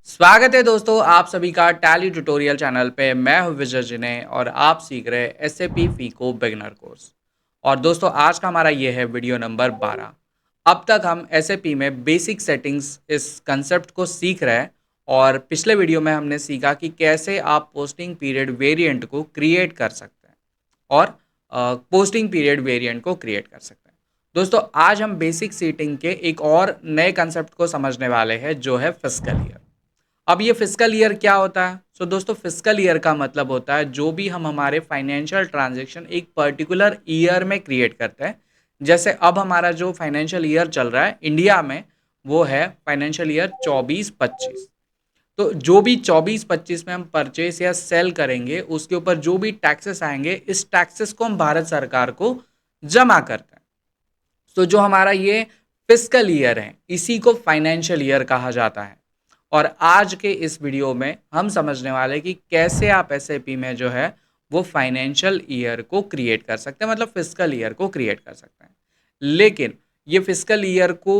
स्वागत है दोस्तों आप सभी का टैली ट्यूटोरियल चैनल पे। मैं हूं विजय जिने और आप सीख रहे हैं एसएपी फीको बिगनर कोर्स। और दोस्तों आज का हमारा ये है वीडियो नंबर 12। अब तक हम एसएपी में बेसिक सेटिंग्स इस कंसेप्ट को सीख रहे हैं। और पिछले वीडियो में हमने सीखा कि कैसे आप पोस्टिंग पीरियड वेरिएंट को क्रिएट कर सकते हैं और पोस्टिंग पीरियड वेरिएंट को क्रिएट कर सकते हैं। दोस्तों आज हम बेसिक सेटिंग के एक और नए कंसेप्ट को समझने वाले हैं जो है फिस्कल ईयर। अब ये फिस्कल ईयर क्या होता है? दोस्तों फिस्कल ईयर का मतलब होता है जो भी हम हमारे फाइनेंशियल ट्रांजैक्शन एक पर्टिकुलर ईयर में क्रिएट करते हैं। जैसे अब हमारा जो फाइनेंशियल ईयर चल रहा है इंडिया में वो है फाइनेंशियल ईयर 24-25। तो जो भी 24-25 में हम परचेस या सेल करेंगे उसके ऊपर जो भी टैक्सेस आएंगे इस टैक्सेस को हम भारत सरकार को जमा करते हैं। जो हमारा ये फिस्कल ईयर है इसी को फाइनेंशियल ईयर कहा जाता है। और आज के इस वीडियो में हम समझने वाले हैं कि कैसे आप एसएपी में जो है वो फाइनेंशियल ईयर को क्रिएट कर सकते हैं, मतलब फिस्कल ईयर को क्रिएट कर सकते हैं। लेकिन ये फिस्कल ईयर को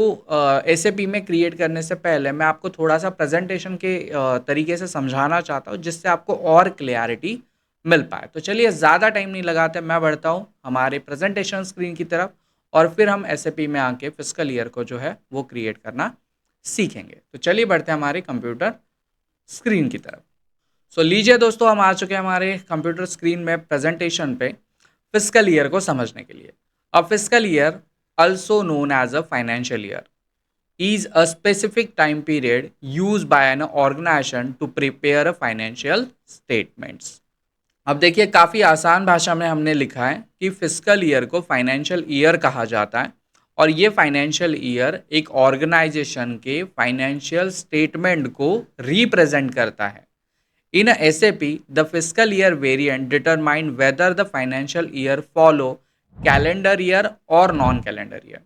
एसएपी में क्रिएट करने से पहले मैं आपको थोड़ा सा प्रेजेंटेशन के तरीके से समझाना चाहता हूँ जिससे आपको और क्लियरिटी मिल पाए। तो चलिए ज़्यादा टाइम नहीं लगाते, मैं बढ़ता हूँ हमारे प्रेजेंटेशन स्क्रीन की तरफ और फिर हम एसएपी में आके फिस्कल ईयर को जो है वो क्रिएट करना सीखेंगे। तो चलिए बढ़ते हैं हमारे कंप्यूटर स्क्रीन की तरफ। लीजिए दोस्तों हम आ चुके हैं हमारे कंप्यूटर स्क्रीन में प्रेजेंटेशन पे फिस्कल ईयर को समझने के लिए। अब fiscal year also known as a financial year is a specific time period used by an organization to prepare a financial statements। अब देखिए काफ़ी आसान भाषा में हमने लिखा है कि फिस्कल ईयर को फाइनेंशियल ईयर कहा जाता है और ये फाइनेंशियल ईयर एक ऑर्गेनाइजेशन के फाइनेंशियल स्टेटमेंट को रिप्रेजेंट करता है। In SAP the fiscal year variant determine whether the financial year follow calendar year और नॉन कैलेंडर ईयर।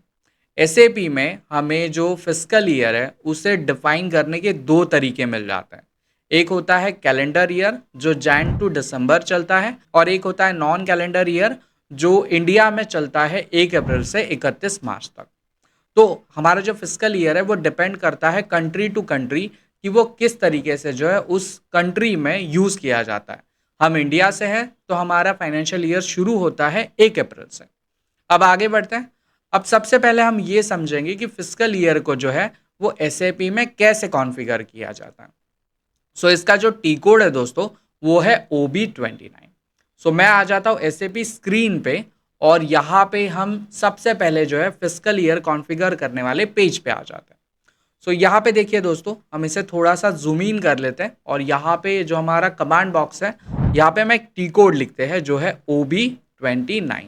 एसएपी में हमें जो फिस्कल ईयर है उसे डिफाइन करने के दो तरीके मिल जाते हैं। एक होता है कैलेंडर ईयर जो जैन टू दिसंबर चलता है और एक होता है नॉन कैलेंडर ईयर जो इंडिया में चलता है 1 अप्रैल से 31 मार्च तक। तो हमारा जो फिस्कल ईयर है वो डिपेंड करता है कंट्री टू कंट्री कि वो किस तरीके से जो है उस कंट्री में यूज़ किया जाता है। हम इंडिया से हैं तो हमारा फाइनेंशियल ईयर शुरू होता है 1 अप्रैल से। अब आगे बढ़ते हैं। अब सबसे पहले हम ये समझेंगे कि फिस्कल ईयर को जो है वो एसएपी में कैसे कॉन्फ़िगर किया जाता है। इसका जो टी कोड है दोस्तों वो है OB29। मैं आ जाता हूँ एसएपी स्क्रीन पे और यहाँ पे हम सबसे पहले जो है फिस्कल ईयर कॉन्फ़िगर करने वाले पेज पे आ जाते हैं। यहाँ पे देखिए दोस्तों हम इसे थोड़ा सा जूम इन कर लेते हैं और यहाँ पे जो हमारा कमांड बॉक्स है यहाँ पे हम एक टी कोड लिखते हैं जो है OB29।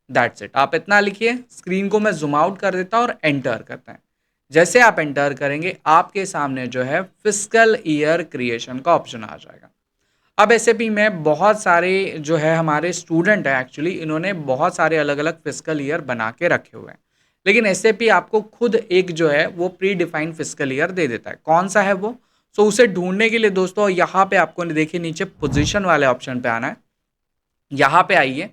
दैट्स इट, आप इतना लिखिए। स्क्रीन को मैं जूम आउट कर देता हूँ और एंटर करते हैं। जैसे आप एंटर करेंगे आपके सामने जो है फिस्कल ईयर क्रिएशन का ऑप्शन आ जाएगा। अब एसएपी में बहुत सारे जो है हमारे स्टूडेंट हैं, एक्चुअली इन्होंने बहुत सारे अलग अलग फिस्कल ईयर बना के रखे हुए हैं। लेकिन एसएपी आपको खुद एक जो है वो प्री डिफाइंड फिस्कल ईयर दे देता है। कौन सा है वो? उसे ढूंढने के लिए दोस्तों यहाँ पे आपको देखिए नीचे पोजीशन वाले ऑप्शन पे आना है। यहाँ पे आइए,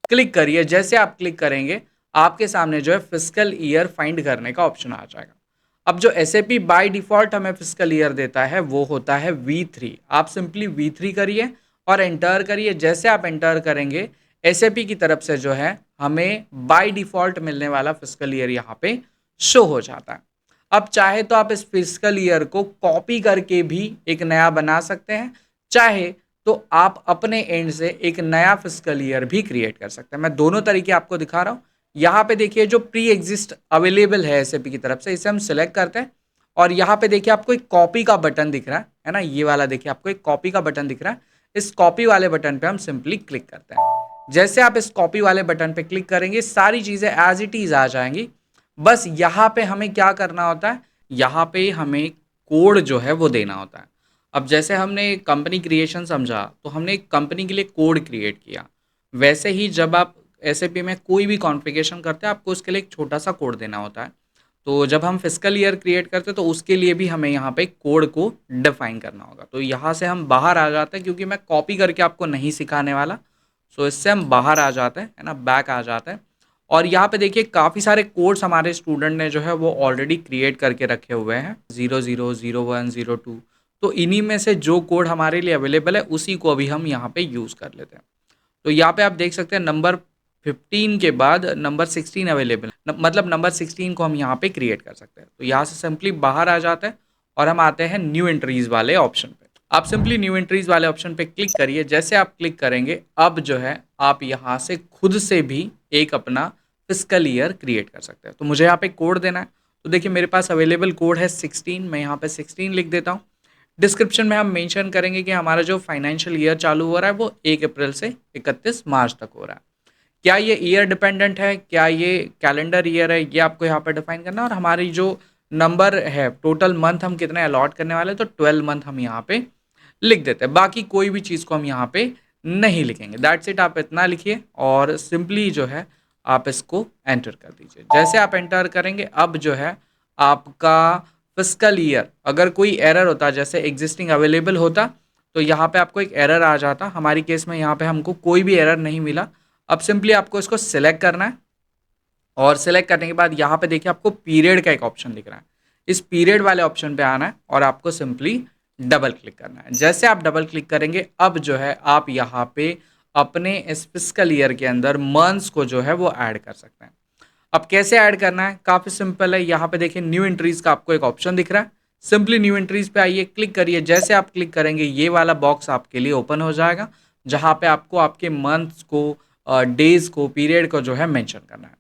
क्लिक करिए। जैसे आप क्लिक करेंगे आपके सामने जो है फिस्कल ईयर फाइंड करने का ऑप्शन आ जाएगा। अब जो एसएपी बाय डिफॉल्ट हमें फिस्कल ईयर देता है वो होता है V3। आप सिंपली V3 करिए और एंटर करिए। जैसे आप एंटर करेंगे एसएपी की तरफ से जो है हमें बाय डिफॉल्ट मिलने वाला फिस्कल ईयर यहाँ पे शो हो जाता है। अब चाहे तो आप इस फिस्कल ईयर को कॉपी करके भी एक नया बना सकते हैं, चाहे तो आप अपने एंड से एक नया फिस्कल ईयर भी क्रिएट कर सकते हैं। मैं दोनों तरीके आपको दिखा रहा हूँ। यहाँ पे देखिए जो प्री एग्जिस्ट अवेलेबल है एसएपी की तरफ से इसे हम सिलेक्ट करते हैं और यहाँ पे देखिए आपको एक कॉपी का बटन दिख रहा है ना, ये वाला देखिए आपको एक कॉपी का बटन दिख रहा है। इस कॉपी वाले बटन पे हम सिंपली क्लिक करते हैं। जैसे आप इस कॉपी वाले बटन पे क्लिक करेंगे सारी चीज़ें एज इट इज़ आ जाएंगी। बस यहाँ पे हमें क्या करना होता है, यहाँ पे हमें कोड जो है वो देना होता है। अब जैसे हमने कंपनी क्रिएशन समझा तो हमने एक कंपनी के लिए कोड क्रिएट किया, वैसे ही जब आप एसएपी में कोई भी कॉन्फ़िगरेशन करते हैं आपको उसके लिए एक छोटा सा कोड देना होता है। तो जब हम फिस्कल ईयर क्रिएट करते हैं तो उसके लिए भी हमें यहाँ पे कोड को डिफाइन करना होगा। तो यहाँ से हम बाहर आ जाते हैं क्योंकि मैं कॉपी करके आपको नहीं सिखाने वाला। इससे हम बाहर आ जाते हैं, है ना, बैक आ जाते हैं। और यहाँ पे देखिए काफ़ी सारे कोड्स हमारे स्टूडेंट ने जो है वो ऑलरेडी क्रिएट करके रखे हुए हैं, 00, 01, 02। तो इन्हीं में से जो कोड हमारे लिए अवेलेबल है उसी को अभी हम यहाँ पे यूज़ कर लेते हैं। तो यहाँ पे आप देख सकते हैं नंबर 15 के बाद नंबर 16 अवेलेबल है, मतलब नंबर 16 को हम यहाँ पे क्रिएट कर सकते हैं। तो यहाँ से सिंपली बाहर आ जाते हैं और हम आते हैं न्यू एंट्रीज वाले ऑप्शन पे। आप सिंपली न्यू एंट्रीज वाले ऑप्शन पे क्लिक करिए। जैसे आप क्लिक करेंगे अब जो है आप यहाँ से खुद से भी एक अपना फिस्कल ईयर क्रिएट कर सकते हैं। तो मुझे यहाँ पे कोड देना है, तो देखिए मेरे पास अवेलेबल कोड है 16, मैं यहाँ पे 16 लिख देता हूँ। डिस्क्रिप्शन में हम मेंशन करेंगे कि हमारा जो फाइनेंशियल ईयर चालू हो रहा है वो 1 अप्रैल से 31 मार्च तक हो रहा है। क्या ये ईयर डिपेंडेंट है, क्या ये कैलेंडर ईयर है, ये आपको यहाँ पर डिफाइन करना है। और हमारी जो नंबर है टोटल मंथ हम कितने अलॉट करने वाले हैं, तो 12 मंथ हम यहाँ पे लिख देते हैं। बाकी कोई भी चीज़ को हम यहाँ पे नहीं लिखेंगे। दैट्स इट, आप इतना लिखिए और सिंपली जो है आप इसको एंटर कर दीजिए। जैसे आप एंटर करेंगे अब जो है आपका फिस्कल ईयर, अगर कोई एरर होता जैसे एग्जिस्टिंग अवेलेबल होता तो यहाँ पे आपको एक एरर आ जाता। हमारी केस में यहाँ पे हमको कोई भी एरर नहीं मिला। अब सिंपली आपको इसको सिलेक्ट करना है और सिलेक्ट करने के बाद यहाँ पे देखिए आपको पीरियड का एक ऑप्शन दिख रहा है। इस पीरियड वाले ऑप्शन पे आना है और आपको सिंपली डबल क्लिक करना है। जैसे आप डबल क्लिक करेंगे अब जो है आप यहाँ पे अपने इस फिस्कल ईयर के अंदर मंथ्स को जो है वो ऐड कर सकते हैं। अब कैसे ऐड करना है, काफ़ी सिंपल है। यहाँ पे देखिए न्यू एंट्रीज का आपको एक ऑप्शन दिख रहा है। सिंपली न्यू एंट्रीज पे आइए, क्लिक करिए। जैसे आप क्लिक करेंगे ये वाला बॉक्स आपके लिए ओपन हो जाएगा जहाँ पे आपको आपके मंथ्स को, डेज को, पीरियड को जो है मेंशन करना है।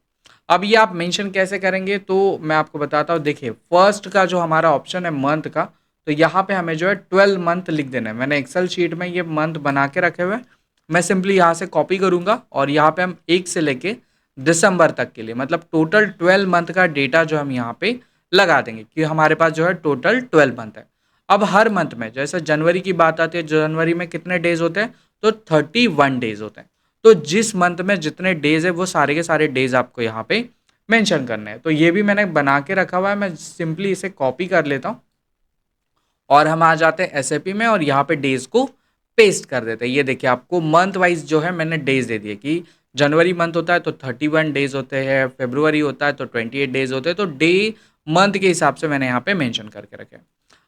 अब ये आप मेंशन कैसे करेंगे तो मैं आपको बताता हूँ। देखिए फर्स्ट का जो हमारा ऑप्शन है मंथ का, तो यहाँ पे हमें जो है 12 मंथ लिख देना है। मैंने एक्सेल शीट में ये मंथ बना के रखे हुए हैं। मैं सिंपली यहाँ से कॉपी करूँगा और यहाँ पे हम 1 से लेके दिसंबर तक के लिए मतलब टोटल 12 मंथ का डेटा जो हम यहाँ पे लगा देंगे कि हमारे पास जो है टोटल 12 मंथ है। अब हर मंथ में जैसे जनवरी की बात आती है, जनवरी में कितने डेज होते हैं, तो 31 डेज होते हैं। तो जिस मंथ में जितने डेज है वो सारे के सारे डेज आपको यहाँ पे मेंशन करने हैं। तो ये भी मैंने बना के रखा हुआ है, मैं सिंपली इसे कॉपी कर लेता हूँ और हम आ जाते हैं एसएपी में और यहाँ पे डेज को पेस्ट कर देते हैं। ये देखिए आपको मंथ वाइज जो है मैंने डेज दे दिए कि जनवरी मंथ होता है तो 31 डेज होते हैं, फेब्रुवरी होता है तो 28 डेज होते हैं। तो डे मंथ के हिसाब से मैंने यहाँ पे मेंशन करके रखे।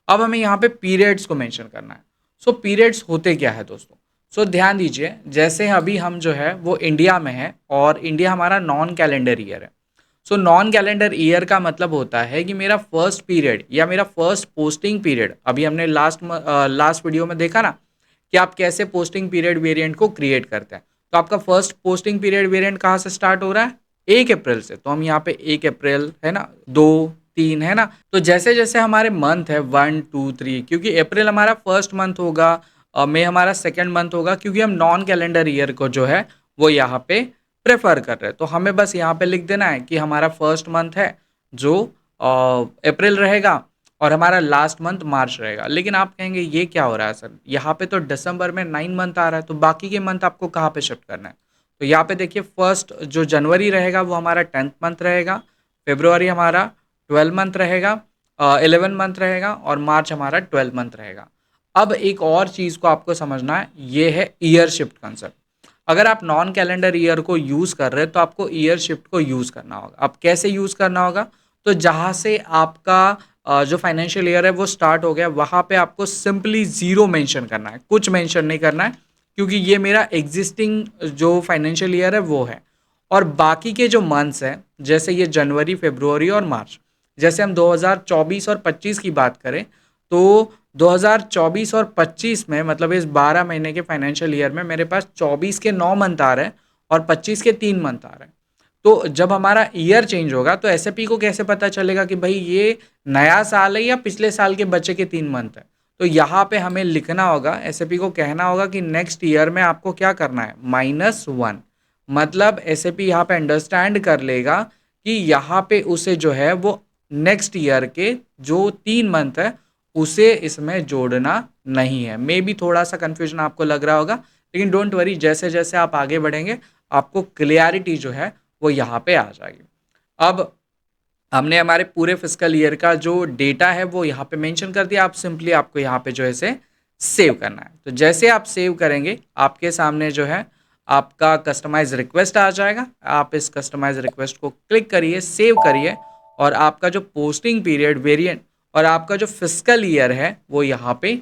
अब हमें यहाँ पे पीरियड्स को मेंशन करना है। सो पीरियड्स होते क्या है दोस्तों, सो ध्यान दीजिए। जैसे अभी हम जो है वो इंडिया में है और इंडिया हमारा नॉन कैलेंडर ईयर है। सो नॉन कैलेंडर ईयर का मतलब होता है कि मेरा फर्स्ट पीरियड या मेरा फर्स्ट पोस्टिंग पीरियड, अभी हमने लास्ट वीडियो में देखा ना कि आप कैसे पोस्टिंग पीरियड वेरिएंट को क्रिएट करते हैं। तो आपका फर्स्ट पोस्टिंग पीरियड वेरिएंट कहाँ से स्टार्ट हो रहा है, 1 अप्रैल से। तो हम यहाँ पे 1 अप्रैल है ना, 2, 3 है ना। तो जैसे जैसे हमारे मंथ है 1, 2, 3, क्योंकि अप्रैल हमारा फर्स्ट मंथ होगा, मई हमारा सेकेंड मंथ होगा, क्योंकि हम नॉन कैलेंडर ईयर को जो है वो यहाँ पे प्रेफर कर रहे हैं। तो हमें बस यहाँ पे लिख देना है कि हमारा फर्स्ट मंथ है जो अप्रैल रहेगा और हमारा लास्ट मंथ मार्च रहेगा। लेकिन आप कहेंगे ये क्या हो रहा है सर, यहाँ पे तो दिसंबर में 9 मंथ आ रहा है, तो बाकी के मंथ आपको कहाँ पे शिफ्ट करना है। तो यहाँ पे देखिए फर्स्ट जो जनवरी रहेगा वो हमारा 10th मंथ रहेगा, फेब्रुवरी हमारा 12 मंथ रहेगा, 11 मंथ रहेगा और मार्च हमारा 12 मंथ रहेगा। अब एक और चीज़ को आपको समझना है, ये है ईयर शिफ्ट कंसेप्ट। अगर आप नॉन कैलेंडर ईयर को यूज़ कर रहे हैं तो आपको ईयर शिफ्ट को यूज़ करना होगा। अब कैसे यूज़ करना होगा, तो जहाँ से आपका जो फाइनेंशियल ईयर है वो स्टार्ट हो गया वहाँ पे आपको सिंपली ज़ीरो मेंशन करना है, कुछ मेंशन नहीं करना है, क्योंकि ये मेरा एग्जिस्टिंग जो फाइनेंशियल ईयर है वो है। और बाकी के जो मंथ्स हैं जैसे ये जनवरी, फरवरी और मार्च, जैसे हम 2024 और 25 की बात करें तो 2024 और 25 में मतलब इस 12 महीने के फाइनेंशियल ईयर में मेरे पास 24 के 9 मंथ आ रहे हैं और 25 के 3 मंथ आ रहे हैं। तो जब हमारा ईयर चेंज होगा तो एसएपी को कैसे पता चलेगा कि भाई ये नया साल है या पिछले साल के बचे के 3 मंथ है। तो यहाँ पे हमें लिखना होगा, एसएपी को कहना होगा कि नेक्स्ट ईयर में आपको क्या करना है, -1। मतलब एसएपी यहाँ पे अंडरस्टैंड कर लेगा कि यहाँ पे उसे जो है वो नेक्स्ट ईयर के जो 3 मंथ है उसे इसमें जोड़ना नहीं है। मे बी थोड़ा सा कन्फ्यूजन आपको लग रहा होगा, लेकिन डोंट वरी, जैसे जैसे आप आगे बढ़ेंगे आपको क्लियरिटी जो है वो यहाँ पे आ जाएगी। अब हमने हमारे पूरे फिस्कल ईयर का जो डेटा है वो यहाँ पे मेंशन कर दिया। आप सिंपली आपको यहाँ पे जो है इसे सेव करना है। तो जैसे आप सेव करेंगे आपके सामने जो है आपका कस्टमाइज रिक्वेस्ट आ जाएगा। आप इस कस्टमाइज रिक्वेस्ट को क्लिक करिए, सेव करिए और आपका जो पोस्टिंग पीरियड वेरिएंट और आपका जो फिस्कल ईयर है वो यहाँ पे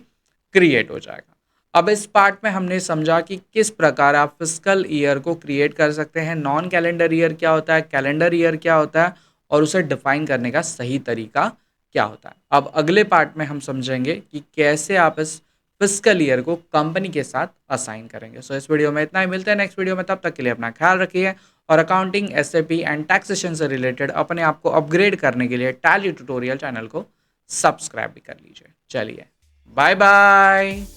क्रिएट हो जाएगा। अब इस पार्ट में हमने समझा कि किस प्रकार आप फिस्कल ईयर को क्रिएट कर सकते हैं, नॉन कैलेंडर ईयर क्या होता है, कैलेंडर ईयर क्या होता है और उसे डिफाइन करने का सही तरीका क्या होता है। अब अगले पार्ट में हम समझेंगे कि कैसे आप इस फिस्कल ईयर को कंपनी के साथ असाइन करेंगे। सो इस वीडियो में इतना ही, मिलते हैं नेक्स्ट वीडियो में, तब तक के लिए अपना ख्याल रखिए और अकाउंटिंग, एसएपी एंड टैक्सेशन से रिलेटेड अपने आप को अपग्रेड करने के लिए टैली ट्यूटोरियल चैनल को सब्सक्राइब भी कर लीजिए। चलिए, बाय बाय।